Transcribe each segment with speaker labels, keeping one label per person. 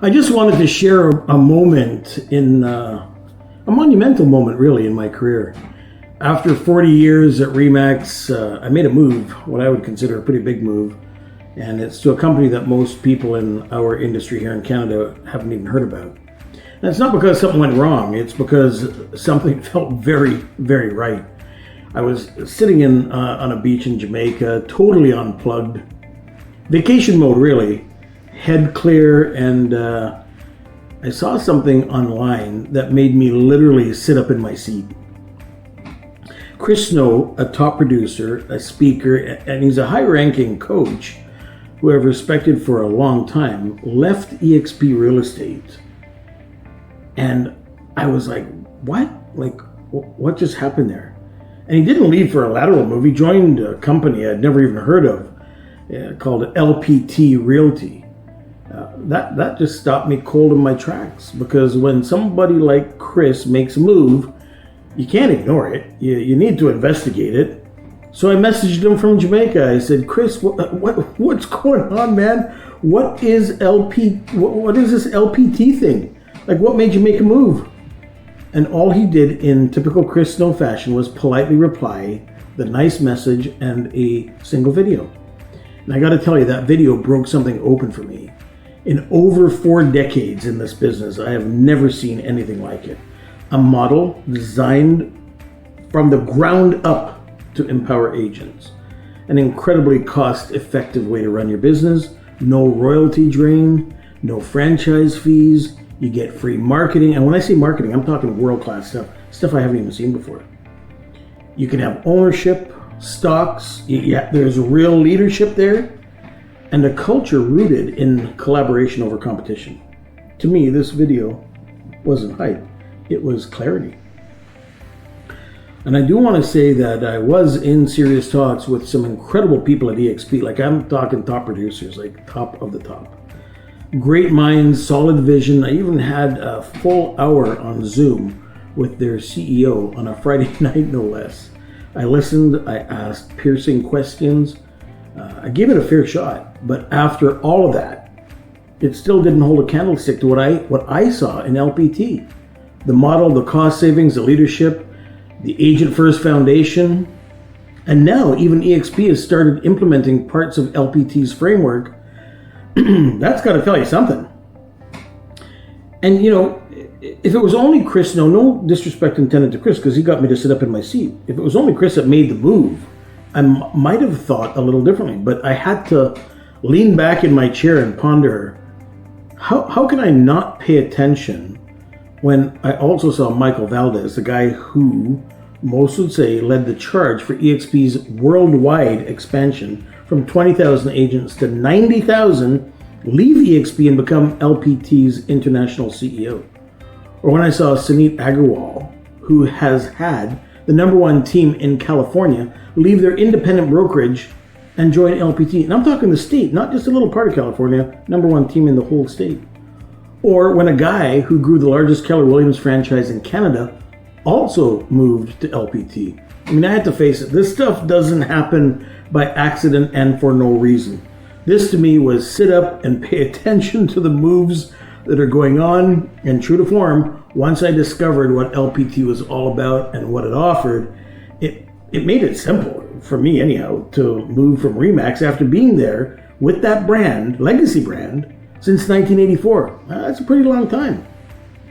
Speaker 1: I just wanted to share a moment a monumental moment really in my career. After 40 years at Remax, I made a move, what I would consider a pretty big move, and it's to a company that most people in our industry here in Canada haven't even heard about. And it's not because something went wrong, it's because something felt very, very right. I was sitting on a beach in Jamaica, totally unplugged, vacation mode really, head clear, and I saw something online that made me literally sit up in my seat. Chris Snow, a top producer, a speaker, and he's a high-ranking coach who I've respected for a long time, left eXp Real Estate. And I was like, what? Like, what just happened there? And he didn't leave for a lateral move. He joined a company I'd never even heard of called LPT Realty. That just stopped me cold in my tracks, because when somebody like Chris makes a move, you can't ignore it. You need to investigate it. So I messaged him from Jamaica. I said, Chris, what's going on, man? What is this LPT thing? Like, what made you make a move? And all he did in typical Chris Snow fashion was politely reply the nice message and a single video. And I got to tell you, that video broke something open for me. In over 4 decades in this business, I have never seen anything like it. A model designed from the ground up to empower agents. An incredibly cost-effective way to run your business. No royalty drain, no franchise fees. You get free marketing. And when I say marketing, I'm talking world-class stuff I haven't even seen before. You can have ownership, stocks. There's real leadership there. And a culture rooted in collaboration over competition. To me, this video wasn't hype. It was clarity. And I do want to say that I was in serious talks with some incredible people at eXp. Like, I'm talking top producers, like top of the top. Great minds, solid vision. I even had a full hour on Zoom with their CEO on a Friday night, no less. I listened, I asked piercing questions. I gave it a fair shot, but after all of that, it still didn't hold a candlestick to what I saw in LPT. The model, the cost savings, the leadership, the agent first foundation, and now even eXp has started implementing parts of LPT's framework. That's got to tell you something. And you know, if it was only Chris, no disrespect intended to Chris, because he got me to sit up in my seat. If it was only Chris that made the move, I might have thought a little differently, but I had to lean back in my chair and ponder, how can I not pay attention when I also saw Michael Valdez, the guy who most would say led the charge for eXp's worldwide expansion from 20,000 agents to 90,000, leave eXp and become LPT's international CEO. Or when I saw Suneet Agarwal, who has had the #1 team in California, leave their independent brokerage and join LPT. And I'm talking the state, not just a little part of California, #1 team in the whole state. Or when a guy who grew the largest Keller Williams franchise in Canada also moved to LPT. I mean, I had to face it. This stuff doesn't happen by accident and for no reason. This to me was sit up and pay attention to the moves that are going on, and true to form, once I discovered what LPT was all about and what it offered, it made it simple, for me anyhow, to move from Remax after being there with that brand, legacy brand, since 1984. That's a pretty long time.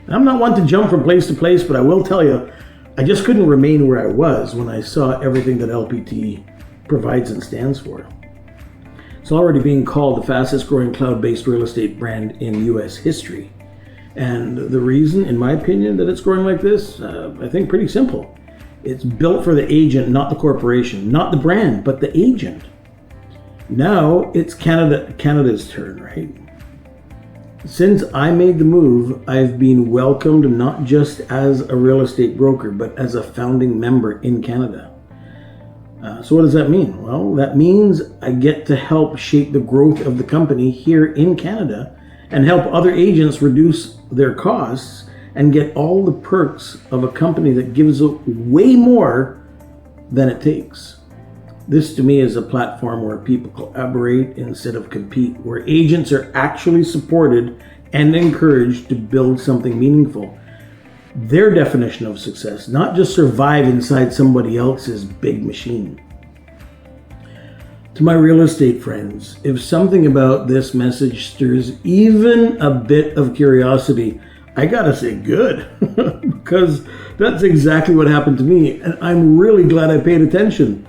Speaker 1: I'm not one to jump from place to place, but I will tell you, I just couldn't remain where I was when I saw everything that LPT provides and stands for. It's already being called the fastest growing cloud-based real estate brand in U.S. history. And the reason, in my opinion, that it's growing like this, I think pretty simple. It's built for the agent, not the corporation, not the brand, but the agent. Now it's Canada's turn, right? Since I made the move, I've been welcomed not just as a real estate broker, but as a founding member in Canada. So what does that mean? Well, that means I get to help shape the growth of the company here in Canada and help other agents reduce their costs and get all the perks of a company that gives way more than it takes. This to me is a platform where people collaborate instead of compete, where agents are actually supported and encouraged to build something meaningful. Their definition of success, not just survive inside somebody else's big machine. To my real estate friends, if something about this message stirs even a bit of curiosity, I gotta say good, because that's exactly what happened to me, and I'm really glad I paid attention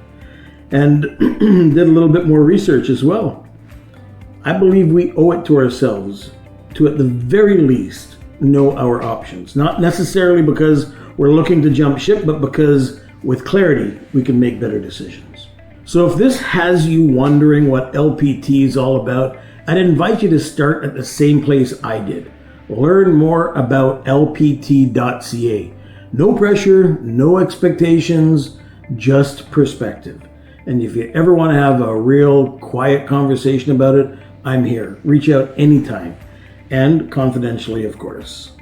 Speaker 1: and did a little bit more research as well. I believe we owe it to ourselves to, at the very least, know our options. Not necessarily because we're looking to jump ship, but because with clarity, we can make better decisions. So if this has you wondering what LPT is all about, I'd invite you to start at the same place I did. Learn more about lpt.ca. No pressure, no expectations, just perspective. And if you ever want to have a real quiet conversation about it, I'm here. Reach out anytime. And confidentially, of course.